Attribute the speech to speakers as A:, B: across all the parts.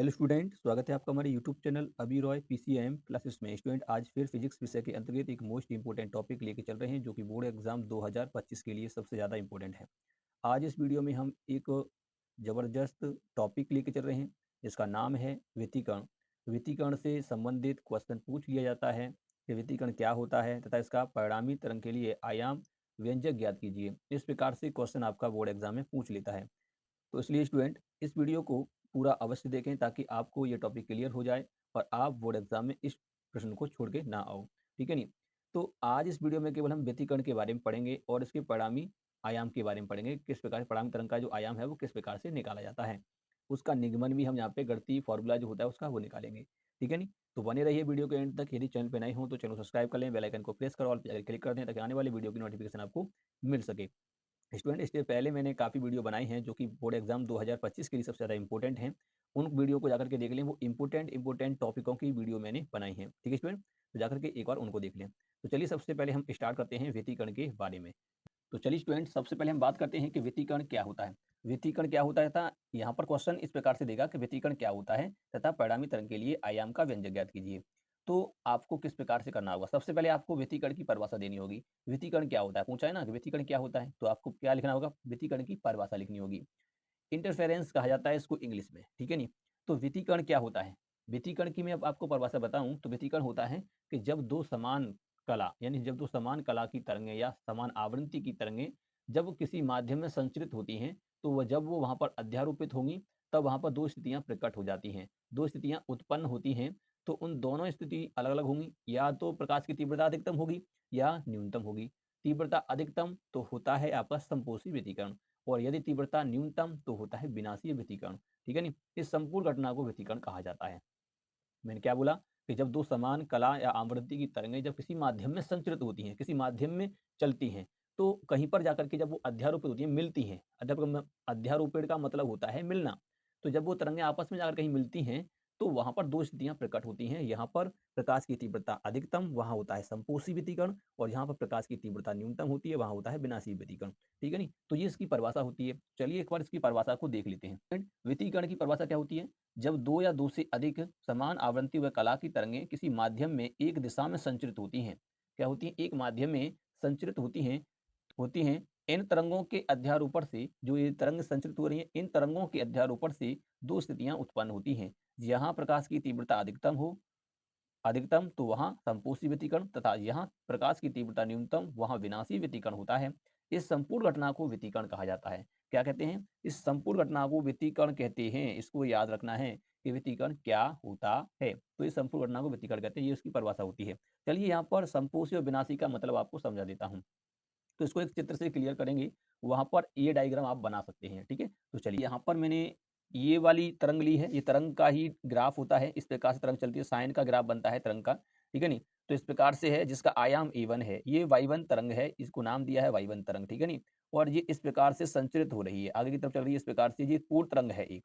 A: Hello student, स्वागत है आपका हमारे यूट्यूब चैनल अभी रॉय पीसीएम क्लासेस में। स्टूडेंट, आज फिर फिजिक्स विषय के अंतर्गत एक मोस्ट इंपोर्टेंट टॉपिक लेके चल रहे हैं जो कि बोर्ड एग्जाम 2025 के लिए सबसे ज़्यादा इंपॉर्टेंट है। आज इस वीडियो में हम एक ज़बरदस्त टॉपिक लेके चल रहे हैं जिसका नाम है व्यतिकरण। व्यतिकरण से संबंधित क्वेश्चन पूछ लिया जाता है कि व्यतिकरण क्या होता है तथा इसका परिणामी तरंग के लिए आयाम व्यंजक ज्ञात कीजिए। इस प्रकार से क्वेश्चन आपका बोर्ड एग्जाम में पूछ लेता है। तो इसलिए स्टूडेंट इस वीडियो को पूरा अवश्य देखें ताकि आपको ये टॉपिक क्लियर हो जाए और आप बोर्ड एग्जाम में इस प्रश्न को छोड़ के ना आओ। ठीक है नहीं? तो आज इस वीडियो में केवल हम व्यतिकरण के बारे में पढ़ेंगे और इसके परिणामी आयाम के बारे में पढ़ेंगे। किस प्रकार परिणामी तरंग का जो आयाम है वो किस प्रकार से निकाला जाता है, उसका निगमन भी हम यहाँ पे गणितीय फॉर्मूला जो होता है उसका वो निकालेंगे। ठीक है नहीं? तो बने रहिए वीडियो के एंड तक। यदि चैनल पे नए हो तो चैनल सब्सक्राइब कर लें, बेल आइकन को प्रेस करो, ऑल पे क्लिक कर दें ताकि आने वाली वीडियो की नोटिफिकेशन आपको मिल सके। स्टूडेंट, इससे पहले मैंने काफ़ी वीडियो बनाई हैं जो कि बोर्ड एग्जाम 2025 के लिए सबसे ज़्यादा इंपॉर्टेंट हैं। उन वीडियो को जाकर के देख लें, वो इंपॉर्टेंट टॉपिकों की वीडियो मैंने बनाई हैं। ठीक है स्टूडेंट, तो जाकर के एक बार उनको देख लें। तो चलिए सबसे पहले हम स्टार्ट करते हैं व्यतिकरण के बारे में। तो चलिए स्टूडेंट, सबसे पहले हम बात करते हैं कि व्यतिकरण क्या होता है। व्यतिकरण क्या होता है था, यहाँ पर क्वेश्चन इस प्रकार से देगा कि व्यतिकरण क्या होता है तथा परिणामी तरंग के लिए आयाम का व्यंजक ज्ञात कीजिए। तो आपको किस प्रकार से करना होगा, सबसे पहले आपको व्यतिकरण की परिभाषा देनी होगी। व्यतिकरण क्या होता है पूछा है ना, कि व्यतिकरण क्या होता है, तो आपको क्या लिखना होगा, व्यतिकरण की परिभाषा लिखनी होगी। इंटरफेरेंस कहा जाता है इसको इंग्लिश में। ठीक है नहीं? तो व्यतिकरण क्या होता है, व्यतिकरण की मैं अब आपको परिभाषा बताऊं तो व्यतिकरण होता है कि जब दो समान कला यानी जब दो समान कला की तरंगें या समान आवृत्ति की तरंगें जब किसी माध्यम में संचरित होती हैं, तो वह जब वो वहां पर अध्यारोपित होंगी तब वहां पर दो स्थितियां प्रकट हो जाती हैं, दो स्थितियां उत्पन्न होती हैं। तो उन दोनों स्थिति अलग अलग होंगी, या तो प्रकाश की तीव्रता अधिकतम होगी या न्यूनतम होगी। तीव्रता अधिकतम तो होता है आपका संपोषी व्यतिकरण, और यदि तीव्रता न्यूनतम तो होता है विनाशीय व्यतिकरण। ठीक है नहीं? इस संपूर्ण घटना को व्यतिकरण कहा जाता है। मैंने क्या बोला कि जब दो समान कला या आवृत्ति की तरंगें जब किसी माध्यम में संचरित होती हैं, किसी माध्यम में चलती हैं, तो कहीं पर जाकर के जब वो अध्यारोपित होती हैं, मिलती हैं। अध्यारोपण का मतलब होता है मिलना। तो जब वो तरंगें आपस में जाकर कहीं मिलती हैं, तो वहां पर दो स्थितियां प्रकट होती हैं। यहाँ पर प्रकाश की तीव्रता अधिकतम, वहां होता है संपोषी व्यतिकरण, और यहाँ पर प्रकाश की तीव्रता न्यूनतम होती है, वहां होता है विनाशी व्यतिकरण। ठीक है नहीं? तो ये इसकी परिभाषा होती है। चलिए एक बार इसकी परिभाषा को देख लेते हैं। व्यतिकरण की परिभाषा क्या होती है, जब दो या दो से अधिक समान आवृत्ति व कला की तरंगें किसी माध्यम में एक दिशा में संचरित होती हैं। क्या होती हैं, एक माध्यम में संचरित होती हैं। इन तरंगों के अध्यारोपण से, जो ये तरंग संचरित हो रही हैं, इन तरंगों के अध्यारोपण से दो स्थितियां उत्पन्न होती हैं। जहां प्रकाश की तीव्रता अधिकतम तो वहां संपोषी व्यतिकरण, तथा यहाँ प्रकाश की तीव्रता न्यूनतम वहां विनाशी व्यतिकरण होता है। इस संपूर्ण घटना को व्यतिकरण कहा जाता है। क्या कहते हैं, इस संपूर्ण घटना को व्यतिकरण कहते हैं। इसको याद रखना है कि व्यतिकरण क्या होता है। तो इस संपूर्ण घटना को व्यतिकरण कहते हैं, ये उसकी परिभाषा होती है। चलिए यहाँ पर संपोषी और विनाशी का मतलब आपको समझा देता हूँ। तो इसको एक चित्र से क्लियर करेंगे, वहां पर ये डायग्राम आप बना सकते हैं। ठीक है? तो चलिए यहाँ पर मैंने ये वाली तरंग ली है, ये तरंग का ही ग्राफ होता है। इस प्रकार से तरंग चलती है, साइन का ग्राफ बनता है तरंग का। ठीक है नहीं? तो इस प्रकार से है, जिसका आयाम a1 है। ये y1 तरंग है, इसको नाम दिया है y1 तरंग। ठीक है नहीं? और ये इस प्रकार से संचरित हो रही है, आगे की तरफ चल रही है इस प्रकार से। ये पूर्ण तरंग है एक।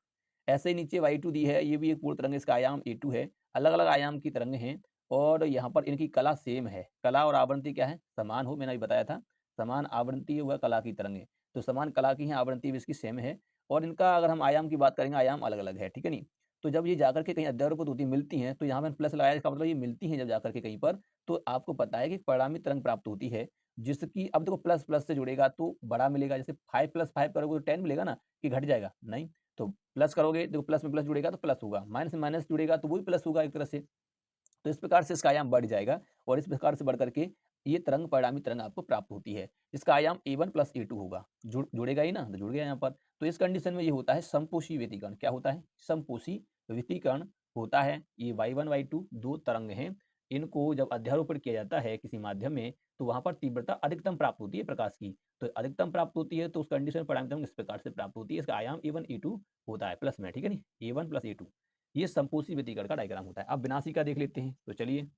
A: ऐसे ही नीचे y2 दी है, ये भी एक पूर्ण तरंग है, इसका आयाम a2 है। अलग अलग आयाम की तरंग हैं, और यहाँ पर इनकी कला सेम है। कला और आवृत्ति क्या है, समान हो, मैंने अभी बताया था। समान आवृत्ति व कला की तरंगें, तो समान कला की है, आवृत्ति भी इसकी सेम है। और इनका अगर हम आयाम की बात करेंगे, आयाम अलग अलग है। ठीक है नहीं? तो जब ये जाकर के कहीं अध्यारोपित होती मिलती हैं, तो यहाँ पर प्लस लगाया, इसका मतलब ये मिलती हैं जब जाकर के कहीं पर, तो आपको पता है कि परिणामी तरंग प्राप्त होती है। जिसकी अब देखो प्लस प्लस से जुड़ेगा तो बड़ा मिलेगा। जैसे 5 + 5 करोगे तो 10 मिलेगा ना, कि घट जाएगा नहीं। तो प्लस करोगे, देखो प्लस में प्लस जुड़ेगा तो प्लस होगा, माइनस में माइनस जुड़ेगा तो वो भी प्लस होगा एक तरह से। तो इस प्रकार से इसका आयाम बढ़ जाएगा, और इस प्रकार से बढ़ करके ये तरंग परिणामी तरंग आपको प्राप्त होती है। इसका आयाम a1 + a2 होगा। जुड़ेगा ही ना, तो जुड़ गया यहाँ पर। तो इस कंडीशन में ये होता है संपोषी व्यतिकरण। क्या होता है, संपोषी व्यतिकरण होता है। ये y1 y2 दो तरंग हैं, इनको जब अध्यारोपण किया जाता है किसी माध्यम में, तो वहां पर तीव्रता अधिकतम प्राप्त होती है प्रकाश की। तो अधिकतम प्राप्त होती है, तो उस कंडीशन में परिणामी तरंग इस प्रकार से प्राप्त होती है। इसका आयाम a1 a2 होता है प्लस में। ठीक है नहीं? a1 + a2 ये संपोषी व्यतिकरण का डायग्राम होता है। अब विनाशी का देख लेते हैं। तो चलिए,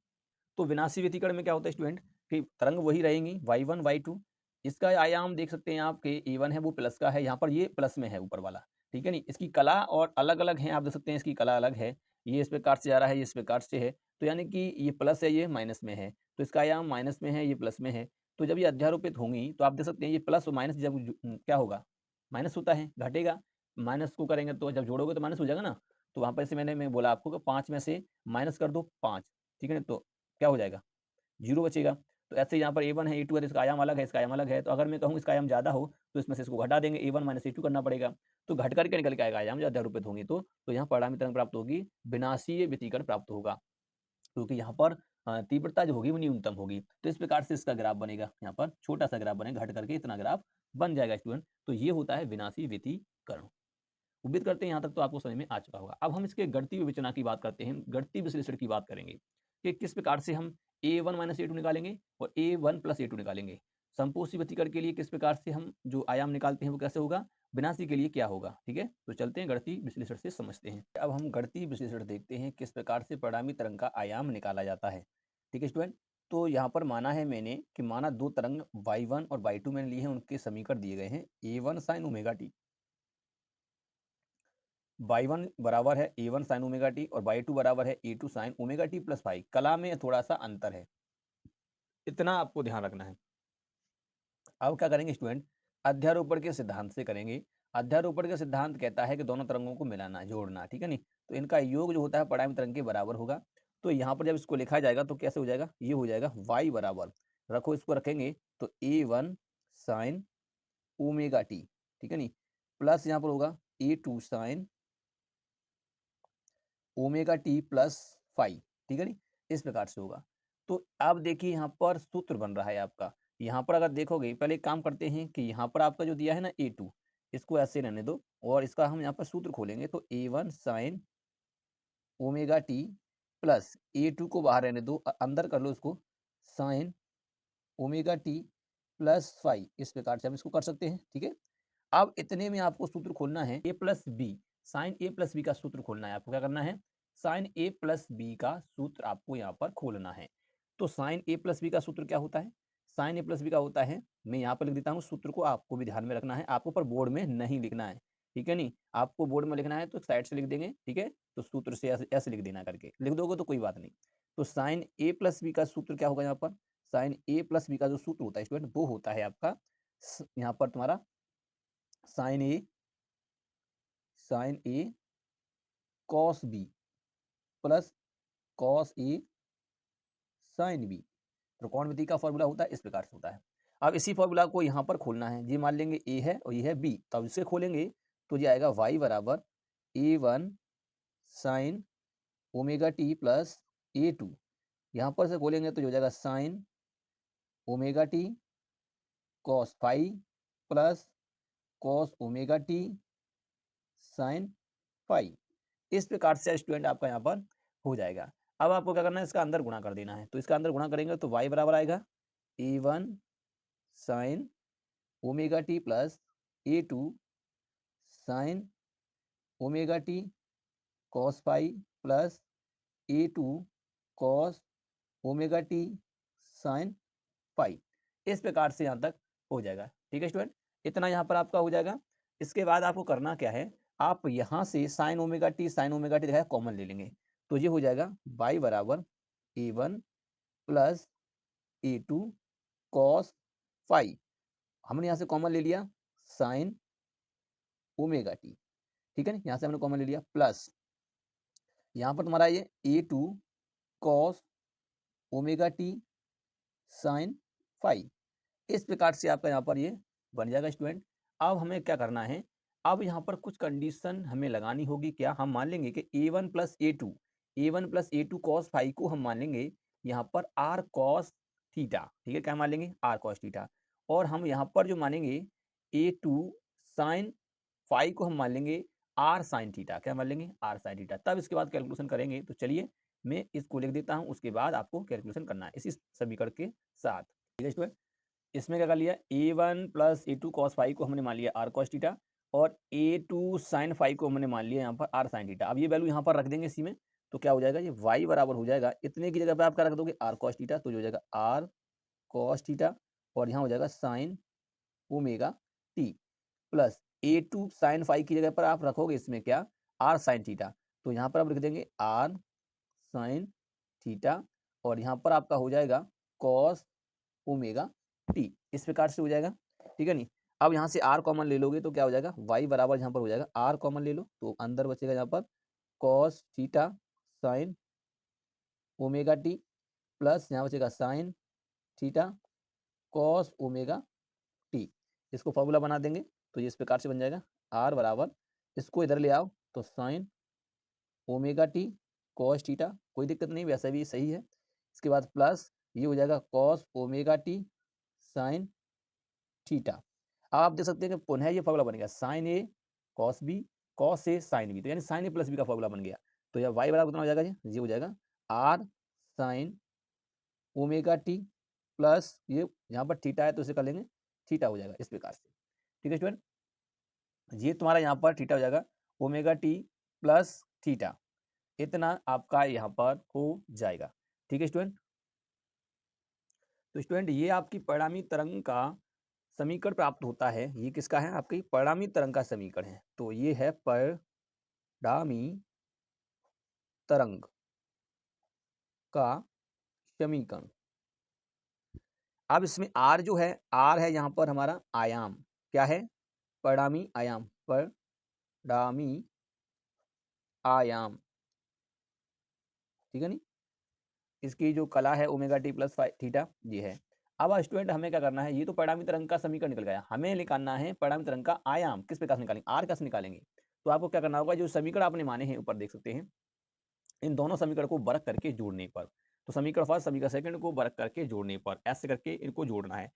A: तो विनाशी व्यतिकरण में क्या होता है स्टूडेंट, कि तरंग वही रहेंगी y1 y2। इसका आयाम देख सकते हैं आप कि a1 है वो प्लस का है, यहाँ पर ये प्लस में है ऊपर वाला। ठीक है नहीं? इसकी कला और अलग अलग है, आप देख सकते हैं इसकी कला अलग है। ये इस प्रकार से आ रहा है, ये इस प्रकार से है। तो यानी कि ये प्लस है, ये माइनस में है। तो इसका आयाम माइनस में है, ये प्लस में है। तो जब ये अध्यारोपित होंगी, तो आप देख सकते हैं ये प्लस और माइनस जब क्या होगा, माइनस होता है, घटेगा। माइनस को करेंगे तो जब जोड़ोगे तो माइनस हो जाएगा ना। तो वहाँ पर जैसे मैं बोला आपको कि 5 में से माइनस कर दो 5, ठीक है ना, तो क्या हो जाएगा 0 बचेगा। तो ऐसे यहाँ पर A1 है, A2 है, तो इसका आयाम अलग है, इसका आयाम अलग है। तो अगर मैं कहूँ इसका आयाम ज़्यादा हो तो इसमें से इसको घटा देंगे, A1 माइनस A2 करना पड़ेगा। तो घट करके निकल के आएगा आयाम ज़्यादा रूपित होंगी तो यहाँ परिणामी तरंग प्राप्त होगी, विनाशीय व्यतिकरण प्राप्त होगा, क्योंकि यहाँ पर तीव्रता जो होगी वो न्यूनतम होगी। तो इस प्रकार से इसका ग्राफ बनेगा, यहाँ पर छोटा सा ग्राफ बनेगा, घट करके इतना ग्राफ बन जाएगा स्टूडेंट। तो ये होता है विनाशी व्यतिकरण। उम्मीद करते हैं यहाँ तक तो आपको समझ में आ चुका होगा। अब हम इसके गणितीय विवेचना की बात करते हैं, गणितीय विश्लेषण की बात करेंगे कि किस प्रकार से हम A1 माइनस A2 निकालेंगे और A1 प्लस A2 निकालेंगे। समपोषी व्यतिकरण के लिए किस प्रकार से हम जो आयाम निकालते हैं वो कैसे होगा, विनाशी के लिए क्या होगा। ठीक है, तो चलते हैं गणितीय विश्लेषण से समझते हैं। अब हम गणितीय विश्लेषण देखते हैं किस प्रकार से परिणामी तरंग का आयाम निकाला जाता है। ठीक है स्टूडेंट, तो यहाँ पर माना है मैंने कि माना दो तरंग y1 और y2 मैंने लिए हैं, उनके समीकरण दिए गए हैं A1 sin omega T, y1 बराबर है A1 sin ओमेगा टी और y2 बराबर है A2 sin omega T plus five. कला में थोड़ा सा अंतर है, इतना आपको ध्यान रखना है। अब क्या करेंगे स्टूडेंट, अध्यारोपण के सिद्धांत से करेंगे। अध्यारोपण का सिद्धांत कहता है कि दोनों तरंगों को मिलाना, जोड़ना, ठीक है नहीं, तो इनका योग जो होता है परिणामी तरंग के बराबर होगा। तो यहाँ पर जब इसको लिखा जाएगा तो कैसे हो जाएगा, ये हो जाएगा y बराबर, रखो इसको रखेंगे तो A1 sin ओमेगा टी, ठीक है नहीं, प्लस यहाँ पर होगा A2 sin omega T plus five, ठीक है नहीं, इस प्रकार से होगा। तो अब देखिए यहाँ पर सूत्र बन रहा है आपका। यहाँ पर अगर देखोगे, पहले एक काम करते हैं कि यहाँ पर आपका जो दिया है ना A2, इसको ऐसे रहने दो और इसका हम यहाँ पर सूत्र खोलेंगे तो A1 sin omega T plus A2 को बाहर रहने दो, अंदर कर लो इसको, sin omega T plus five. इस प्रकार से हम इसको कर सकते हैं, ठीक है। अब इतने में आपको सूत्र खोलना है A plus B, sine A plus B का सूत्र खोलना है। आपको क्या करना है, साइन A प्लस बी का सूत्र आपको यहाँ पर खोलना है। तो साइन A प्लस बी का सूत्र क्या होता है, साइन A प्लस बी का होता है, मैं यहाँ पर लिख देता हूँ सूत्र को, आपको भी ध्यान में रखना है, आपको पर बोर्ड में नहीं लिखना है, ठीक है नहीं, आपको बोर्ड में लिखना है तो साइड से लिख देंगे, ठीक है। तो सूत्र से ऐसे लिख देना, करके लिख दोगे तो कोई बात नहीं। तो साइन A प्लस बी का सूत्र क्या होगा यहाँ पर, साइन A प्लस बी का जो सूत्र होता है स्टूडेंट वो होता है आपका यहाँ पर तुम्हारा sign A cos B plus cos A sine B. त्रिकोणमिति का फॉर्मूला होता है, इस प्रकार से होता है। अब इसी फॉर्मूला को यहाँ पर खोलना है, ये मान लेंगे ए है और ये है बी, तब इसे खोलेंगे तो ये आएगा वाई बराबर A1 sine omega T plus A2। यहाँ पर से खोलेंगे तो हो जाएगा sine omega T cos five plus cos omega T sine five. इस प्रकार से स्टूडेंट आपका यहाँ पर हो जाएगा। अब आपको क्या करना है, इसका अंदर गुणा कर देना है। तो इसका अंदर गुणा करेंगे तो y बराबर आएगा A1 sine omega T plus A2 sine omega T cos five plus A2 cos omega T sine five. इस प्रकार से यहाँ तक हो जाएगा, ठीक है स्टूडेंट, इतना यहाँ पर आपका हो जाएगा। इसके बाद आपको करना क्या है, आप यहाँ से साइन ओमेगा टी दिखाया कॉमन ले लेंगे, तो ये हो जाएगा y बराबर A1 plus A2 cos five. हमने यहाँ से कॉमन ले लिया साइन ओमेगा टी, ठीक है ना, यहाँ से हमने कॉमन ले लिया, प्लस यहाँ पर तुम्हारा ये A2 cos omega T sine five. इस प्रकार से आपका यहाँ पर ये बन जाएगा स्टूडेंट। अब हमें क्या करना है, अब यहाँ पर कुछ कंडीशन हमें लगानी होगी। क्या, हम मान लेंगे कि A1 plus A2 cos five को हम मान लेंगे यहाँ पर आर कॉस थीटा, ठीक है, क्या मान लेंगे, आर कॉस थीटा। और हम यहाँ पर जो मानेंगे A2 साइन फाइव को हम मान लेंगे आर साइन थीटा, क्या मान लेंगे, आर साइन थीटा। तब इसके बाद कैलकुलेशन करेंगे। तो चलिए मैं इसको लिख देता हूँ, उसके बाद आपको कैलकुलेशन करना है इसी समीकरण के साथ, ठीक है स्टूडेंट। इसमें क्या कर लिया, A1 plus A2 cos five को हमने मान लिया आर कॉस थीटा और A2 साइन फाइव को हमने मान लिया यहाँ पर आर साइन थीटा। अब ये वैल्यू यहाँ पर रख देंगे इसी में, तो क्या हो जाएगा, ये y बराबर हो जाएगा, इतने की जगह पे आप क्या रख दोगे, आर कॉस थीटा, तो हो जाएगा आर कॉस थीटा और यहाँ हो जाएगा sine omega T plus A2 sine five की जगह पर आप रखोगे इसमें क्या, आर साइन थीटा, तो यहाँ पर आप लिख देंगे आर साइन थीटा और यहाँ पर आपका हो जाएगा कॉस ओमेगा टी। इस प्रकार से हो जाएगा, ठीक है नहीं। अब यहाँ से r कॉमन ले लोगे तो क्या हो जाएगा, y बराबर यहाँ पर हो जाएगा, r कॉमन ले लो तो अंदर बचेगा यहाँ पर cos theta sine omega T plus यहाँ बचेगा sine theta cos omega T. इसको फॉर्मूला बना देंगे तो ये इस प्रकार से बन जाएगा आर बराबर, इसको इधर ले आओ तो sign omega T cos theta, कोई दिक्कत नहीं, वैसे भी सही है। इसके बाद प्लस ये हो जाएगा cos omega T sine theta. अब आप देख सकते हैं कि पुनः ये फॉर्मूला बन गया sign A cos B cos A sine B, तो यानी साइन ए प्लस बी का फॉर्मूला बन गया। तो यह वाई बराबर कितना हो जाएगा जी, ये हो जाएगा R sine omega T plus ये यहाँ पर थीटा है तो इसे कर लेंगे थीटा हो जाएगा इस प्रकार से। ठीक है स्टूडेंट, ये तुम्हारा यहाँ पर थीटा हो जाएगा ओमेगा टी प्लस थीटा, इतना आपका यहाँ पर हो जाएगा। ठीक है स्टूडेंट, तो स्टूडेंट ये आपकी परिणामी तरंग का समीकरण प्राप्त होता है। ये किसका है, आपकी परिणामी तरंग का समीकरण है। तो ये है परिणामी तरंग का समीकरण। अब इसमें आर जो है, आर है यहाँ पर हमारा आयाम, क्या है, परिणामी आयाम, परिणामी आयाम। ठीक है नी, इसकी जो कला है ओमेगा टी प्लस थीटा ये है। अब स्टूडेंट हमें क्या करना है, ये तो परिणामी तरंग का समीकरण निकल गया, हमें निकालना है परिणामी तरंग का आयाम। किस प्रकार से निकालेंगे, आर कैसे निकालेंगे। तो आपको क्या करना होगा, जो समीकरण आपने माने हैं ऊपर देख सकते हैं, इन दोनों समीकरण को वर्ग करके जोड़ने पर, तो समीकरण फर्स्ट समीकरण सेकंड को वर्ग करके जोड़ने पर ऐसे करके इनको जोड़ना है।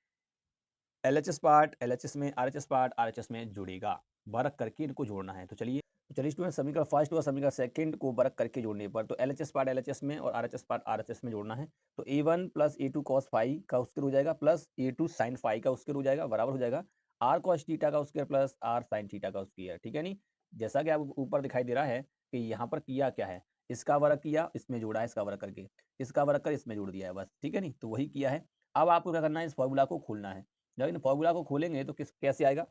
A: एलएचएस पार्ट एलएचएस में, आरएचएस पार्ट आरएचएस में जुड़ेगा, वर्ग करके इनको जोड़ना है। तो चलिए स्टूडेंट समीकरण फर्स्ट और समीकरण सेकंड को वर्ग करके जोड़ने पर, तो एलएचएस पार्ट एलएचएस में और आरएचएस पार्ट आरएचएस में जोड़ना है। तो a1 plus a2 cos phi का स्क्वायर हो जाएगा प्लस a2 साइन फाई का स्क्वायर हो जाएगा, बराबर हो जाएगा आर कॉस थीटा का square plus R sine theta का स्क्वायर। ठीक है नी, जैसा कि आप ऊपर दिखाई दे रहा है कि यहाँ पर किया क्या है, इसका वर्ग किया, इसमें जोड़ा है, इसका वर्ग करके इसका वर्ग कर इसमें जोड़ दिया है बस। ठीक है नी, तो वही किया है। अब आपको क्या करना है, इस फॉर्मूला को खोलना है। जब इन फॉर्मूला को खोलेंगे तो कैसे आएगा,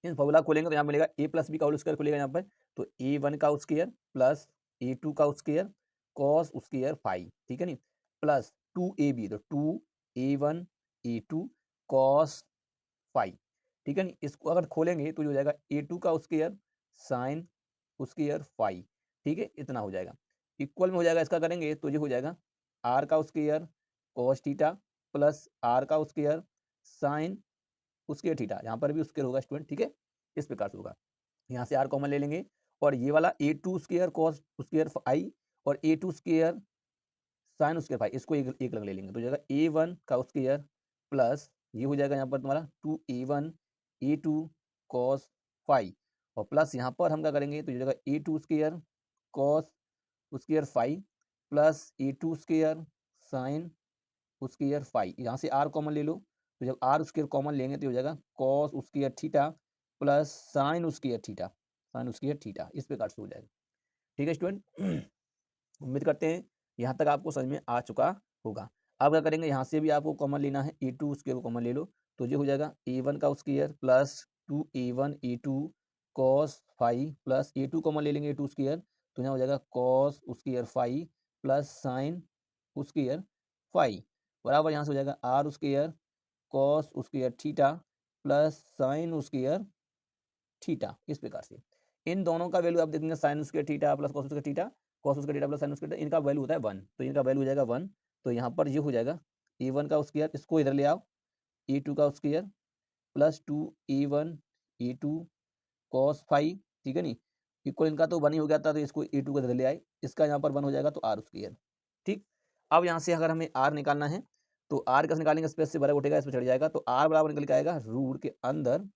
A: इन फॉर्मूला खोलेंगे तो यहाँ मिलेगा a प्लस बी का होल स्क्वायर खुलेगा यहाँ पर, तो a1 का स्क्वायर प्लस a2 का स्क्वायर कॉस स्क्वायर फाई। ठीक है नी, प्लस 2ab, तो 2a1 a2 कॉस फाई। ठीक है नी, इसको अगर खोलेंगे तो जो हो जाएगा a2 का स्क्वायर साइन स्क्वायर फाई। ठीक है, इतना हो जाएगा, इक्वल में हो जाएगा, इसका करेंगे तो ये हो जाएगा r का square cos theta plus r का स्क्वायर साइन स्क्वायर थीटा, यहाँ पर भी स्क्वायर होगा स्टूडेंट। ठीक है, इस प्रकार से होगा, यहाँ से r कॉमन ले लेंगे और ये वाला a2 square cos square phi और a2 square sine square phi, इसको एक लग ले लेंगे तो हो जाएगा a1 का स्क्वायर प्लस ये हो जाएगा यहाँ पर तुम्हारा 2a1 a2 कॉस फाई और प्लस यहाँ पर हम क्या करेंगे तो हो जाएगा a2 square cos square phi plus a2 square sine square phi, यहाँ से r कॉमन ले लो, तो जब r स्क्वायर कॉमन लेंगे तो हो जाएगा cos square theta plus sine square theta, sign square theta, इस प्रकार से हो जाएगा। ठीक है स्टूडेंट, उम्मीद करते हैं यहाँ तक आपको समझ में आ चुका होगा। अब क्या करेंगे, यहाँ से भी आपको कॉमन लेना है, a2 स्क्वायर को कॉमन ले लो, तो ये हो जाएगा a1 का square plus 2a1 a2 cos phi plus a2 common ले लेंगे a2 स्क्वायर, तो यहाँ हो जाएगा cos square phi plus sine square phi, बराबर यहाँ से हो जाएगा R square cos square theta plus sine square theta. इस प्रकार से इन दोनों का वैल्यू आप देखेंगे, sine square theta plus cos square theta, cos square theta plus sine square theta, इनका वैल्यू होता है 1, तो इनका वैल्यू हो जाएगा 1। तो यहाँ पर ये हो जाएगा a1 का स्क्वायर, इसको इधर ले आओ, a2 का square plus 2a1 a2 cos phi. ठीक है नी, इक्वल इनका तो 1 ही हो गया था, तो इसको a2 को इधर ले आए, इसका यहाँ पर 1 हो जाएगा तो आर स्क्वायर। ठीक, अब यहाँ से अगर हमें आर निकालना है तो आर कैसे निकालेंगे, स्पेस से बराबर उठेगा, इस पर चढ़ जाएगा, तो आर बराबर निकल के आएगा रूट के अंदर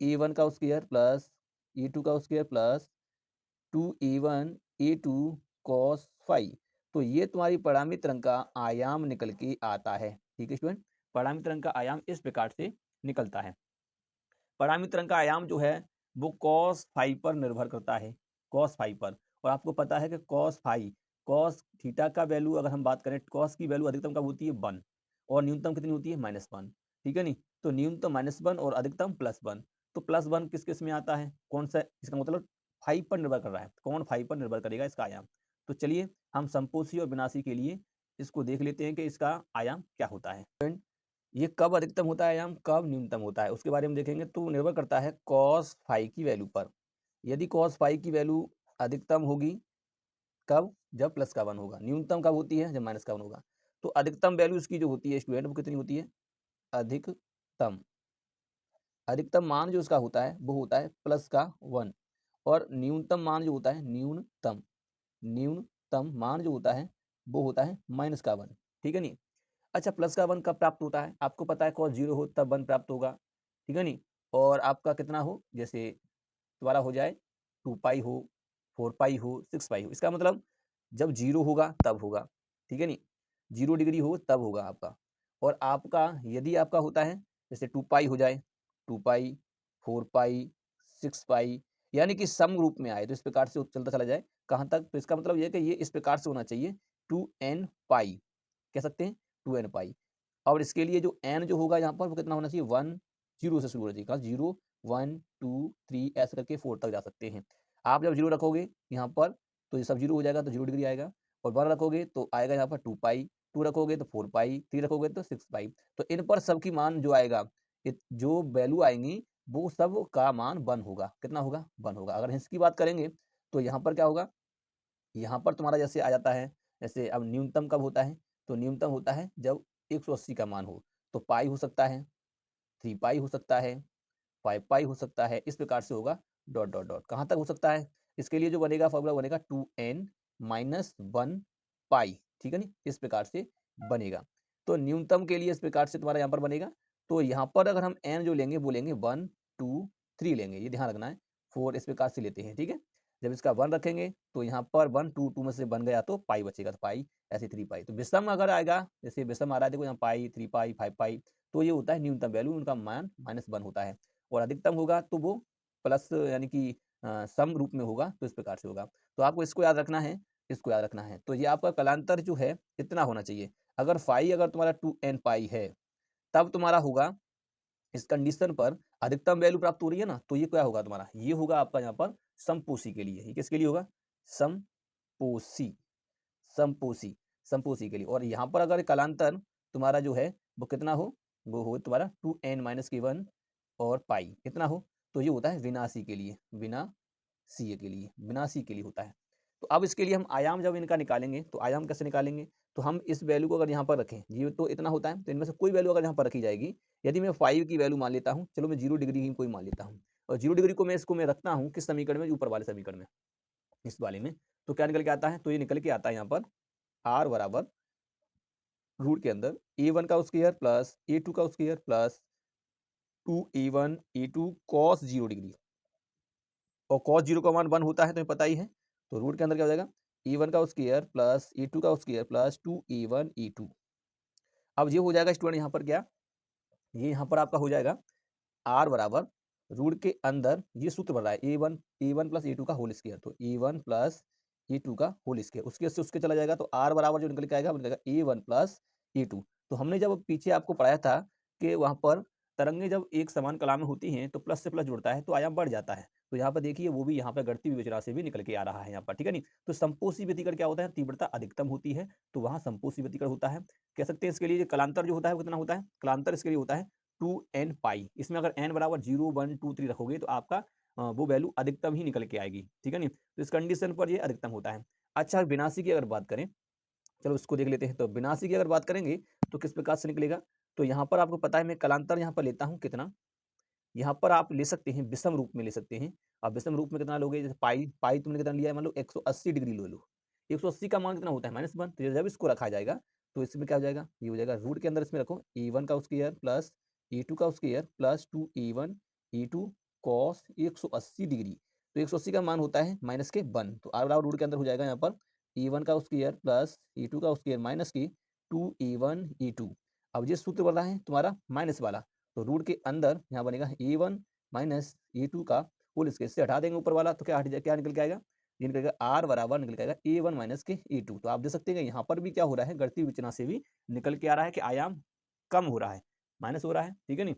A: a1 का स्क्वायर प्लस a2 का square plus 2a1 a2 cos phi. तो ये तुम्हारी परिणामी तरंग का आयाम निकल के आता है। ठीक है स्टूडेंट, परिणामी तरंग का आयाम इस प्रकार से निकलता है। परिणामी तरंग का आयाम जो है वो कॉस फाई पर निर्भर करता है, कॉस फाई पर, और आपको पता है कि कॉस फाई, कॉस थीटा का वैल्यू अगर हम बात करें, कॉस की वैल्यू अधिकतम कब होती है 1 और न्यूनतम कितनी होती है -1। ठीक है नी, तो न्यूनतम -1 और अधिकतम +1, तो +1 किस किस में आता है, कौन सा, इसका मतलब फाई पर निर्भर कर रहा है, कौन फाई पर निर्भर करेगा इसका आयाम। तो चलिए हम संपोषी और विनाशी के लिए इसको देख लेते हैं कि इसका आयाम क्या होता है। ये कब अधिकतम होता है आयाम, कब न्यूनतम होता है, उसके बारे में देखेंगे। तो निर्भर करता है कॉस फाई की वैल्यू पर, यदि cos फाई की वैल्यू अधिकतम होगी कब? जब प्लस का 1 होगा। न्यूनतम कब होती है? जब माइनस का 1 होगा। तो अधिकतम वैल्यू इसकी जो होती है स्टूडेंट वो कितनी होती है? अधिकतम अधिकतम मान जो इसका होता है वो होता है प्लस का 1 और न्यूनतम मान जो होता है न्यूनतम मान जो होता है वो होता है माइनस का 1। ठीक है नहीं? अच्छा, प्लस का 1 कब प्राप्त होता है? आपको पता है cos 0 हो तब 1 प्राप्त होगा। ठीक है नहीं? और आपका कितना हो, जैसे तुम्हारा हो जाए 2 पाई हो, 4 पाई हो, 6 पाई हो। इसका मतलब जब 0 होगा तब होगा। ठीक है नहीं? 0 डिग्री हो तब होगा आपका। और आपका यदि आपका होता है जैसे 2 पाई हो जाए, 2 पाई, 4 पाई, 6 पाई, यानी कि सम रूप में आए तो इस प्रकार से चलता चला जाए कहाँ तक? तो इसका मतलब ये है कि ये इस प्रकार से होना चाहिए 2n पाई, कह सकते हैं 2n पाई। और इसके लिए जो n जो होगा यहाँ पर वो कितना होना चाहिए? 1 0 से शुरू होना चाहिए। कहाँ? 0 1 2 3 ऐसे करके 4 तक जा सकते हैं। आप जब 0 रखोगे यहाँ पर तो ये सब 0 हो जाएगा तो 0 डिग्री आएगा। और 1 रखोगे तो आएगा यहाँ पर 2 पाई, 2 रखोगे तो 4 पाई, 3 रखोगे तो 6 पाई। तो इन पर सबकी मान जो आएगा, जो वैल्यू आएंगी वो सब का मान 1 होगा। कितना होगा? 1 होगा। अगर इसकी बात करेंगे तो यहाँ पर क्या होगा? यहाँ पर तुम्हारा जैसे आ जाता है, जैसे अब न्यूनतम कब होता है? तो न्यूनतम होता है जब 180 का मान हो। तो पाई हो सकता है, 3 पाई हो सकता है, 5 पाई हो सकता है, इस प्रकार से होगा डॉट डॉट डॉट। कहाँ तक हो सकता है? इसके लिए जो बनेगा फॉर्मूला बनेगा 2n माइनस 1 पाई। ठीक है नहीं? इस प्रकार से बनेगा। तो न्यूनतम के लिए इस प्रकार से तुम्हारा यहाँ पर बनेगा। तो यहाँ पर अगर हम n जो लेंगे वो लेंगे 1 2 3 लेंगे, ये ध्यान रखना है। 4 इस प्रकार से लेते हैं। ठीक है? जब इसका 1 रखेंगे तो यहाँ पर 1 2 2 में से बन गया तो पाई बचेगा, तो पाई ऐसे 3 पाई। तो विषम अगर आएगा, जैसे विषम आ रहा है देखो यहाँ पाई, 3 पाई, 5 पाई, तो ये होता है न्यूनतम वैल्यू, उनका मान -1 होता है। और अधिकतम होगा तो वो प्लस यानी कि सम रूप में होगा, तो इस प्रकार से होगा। तो आपको इसको याद रखना है, इसको याद रखना है। तो ये आपका कलांतर जो है इतना होना चाहिए। अगर फाई अगर तुम्हारा 2n पाई है तब तुम्हारा होगा इस कंडीशन पर अधिकतम वैल्यू प्राप्त हो रही है ना, तो ये क्या होगा तुम्हारा? ये होगा आपका यहाँ पर समपोषी के लिए। ये किसके लिए होगा? समपोषी, समपोषी, समपोषी के लिए। और यहाँ पर अगर कलांतर तुम्हारा जो है वो कितना हो? वो हो तुम्हारा 2n माइनस के 1 और पाई इतना हो, तो ये होता है विनाशी के लिए, विनाशीय के लिए, विनाशी के लिए होता है। तो अब इसके लिए हम आयाम जब इनका निकालेंगे तो आयाम कैसे निकालेंगे? तो हम इस वैल्यू को अगर यहाँ पर रखें, ये तो इतना होता है, तो इनमें से कोई वैल्यू अगर यहाँ पर रखी जाएगी, यदि मैं 5 की वैल्यू मान लेता हूँ, चलो मैं 0 डिग्री ही कोई मान लेता हूँ, और 0 डिग्री को मैं इसको मैं रखता हूँ किस समीकरण में? ऊपर वाले समीकरण में, इस वाले में। तो क्या निकल के आता है? तो ये निकल के आता है यहाँ पर r बराबर रूट के अंदर a1 का स्क्वायर प्लस a2 का square plus 2a1 a2 cos 0 degree. और cos 0 का मान 1 होता है, तुम्हें पता ही है। तो रूट के अंदर क्या हो जाएगा? a1 का स्क्वायर प्लस a2 का स्क्वायर प्लस 2a1 a2। अब ये हो जाएगा स्टूडेंट यहाँ पर क्या? ये यहाँ पर आपका हो जाएगा r बराबर रूट के अंदर ये सूत्र बन रहा है a1 प्लस a2 का होल स्क्वायर। तो a1 प्लस a2 का होल स्क्वायर, उसके से उसके चला जाएगा, तो r बराबर जो निकल के आएगा वो निकलेगा a1 प्लस a2। तो हमने जब पीछे आपको पढ़ाया था कि वहाँ पर तरंगे जब एक समान कला में होती हैं तो प्लस से प्लस जुड़ता है तो आयाम बढ़ जाता है। तो यहाँ पर देखिए वो भी यहाँ पर घटती विवेचना से भी निकल के आ रहा है यहाँ पर। ठीक है नहीं? तो संपोषी व्यतिकरण क्या होता है? तीव्रता अधिकतम होती है तो वहाँ संपोषी व्यतिकरण होता है। कह सकते हैं इसके लिए कलांतर जो होता है वो कितना होता है? कलांतर इसके लिए होता है 2n पाई। इसमें अगर n बराबर 0 1 2 3 रखोगे तो आपका वो वैल्यू अधिकतम ही निकल के आएगी। ठीक है नहीं? तो इस कंडीशन पर ये अधिकतम होता है। अच्छा, विनाशी की अगर बात करें, चलो इसको देख लेते हैं। तो विनाशी की अगर बात करेंगे तो किस प्रकार से निकलेगा? तो यहाँ पर आपको पता है मैं कलांतर यहाँ पर लेता हूँ कितना, यहाँ पर आप ले सकते हैं विषम रूप में ले सकते हैं। आप विषम रूप में कितना लोगे? जैसे पाई, पाई तुमने कितना लिया है? मान लो 180 डिग्री ले लो। 180 का मान कितना होता है? -1। तो जब इसको रखा जाएगा तो इसमें क्या हो जाएगा? ये हो जाएगा रूट के अंदर इसमें रखो a1 का स्क्वायर प्लस a2 का square plus 2a1 a2 cos 180 degree. तो 180 का मान होता है माइनस के 1, तो r बराबर रूट के अंदर हो जाएगा यहाँ पर a1 का स्क्वायर प्लस a2 का स्क्वायर माइनस की 2a1 a2। अब ये सूत्र बन रहा है तुम्हारा माइनस वाला, तो रूट के अंदर यहाँ बनेगा a1 माइनस a2 का होल स्क्वायर, से हटा देंगे ऊपर वाला तो क्या निकल के आएगा? ये निकलेगा r बराबर निकल के आएगा a1 माइनस के a2। तो आप देख सकते हैं कि यहाँ पर भी क्या हो रहा है? गणितीय विवेचना से भी निकल के आ रहा है कि आयाम कम हो रहा है, माइनस हो रहा है। ठीक है नहीं?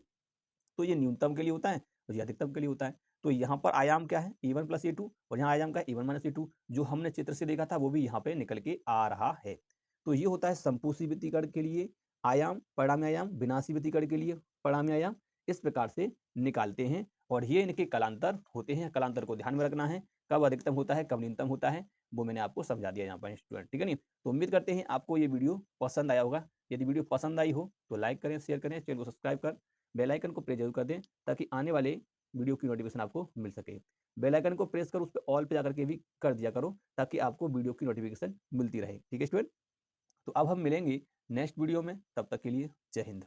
A: तो ये न्यूनतम के लिए होता है और ये अधिकतम के लिए होता है। तो यहाँ पर आयाम क्या है? a1 प्लस a2, और यहाँ आयाम का a1 माइनस a2। जो हमने चित्र से देखा था वो भी यहाँ पे निकल के आ रहा है। तो ये होता है संपोषी व्यतिकरण के लिए आयाम, परिणामी आयाम, विनाशी व्यतिकरण के लिए परिणामी आयाम। इस प्रकार से निकालते हैं और ये इनके कालांतर होते हैं। कालांतर को ध्यान में रखना है, कब अधिकतम होता है, कब न्यूनतम होता है, वो मैंने आपको समझा दिया यहाँ पर स्टूडेंट, ठीक है नहीं। तो उम्मीद करते हैं आपको ये वीडियो पसंद आया होगा। यदि वीडियो पसंद आई हो तो लाइक करें, शेयर करें, चैनल को सब्सक्राइब कर बेल आइकन को प्रेस जरूर कर दें, ताकि आने वाले वीडियो की नोटिफिकेशन आपको मिल सके। बेल आइकन को प्रेस कर उस पर ऑल पे जाकर के भी कर दिया करो, ताकि आपको वीडियो की नोटिफिकेशन मिलती रहे, ठीक है स्टूडेंट। तो अब हम मिलेंगे नेक्स्ट वीडियो में, तब तक के लिए जय हिंद।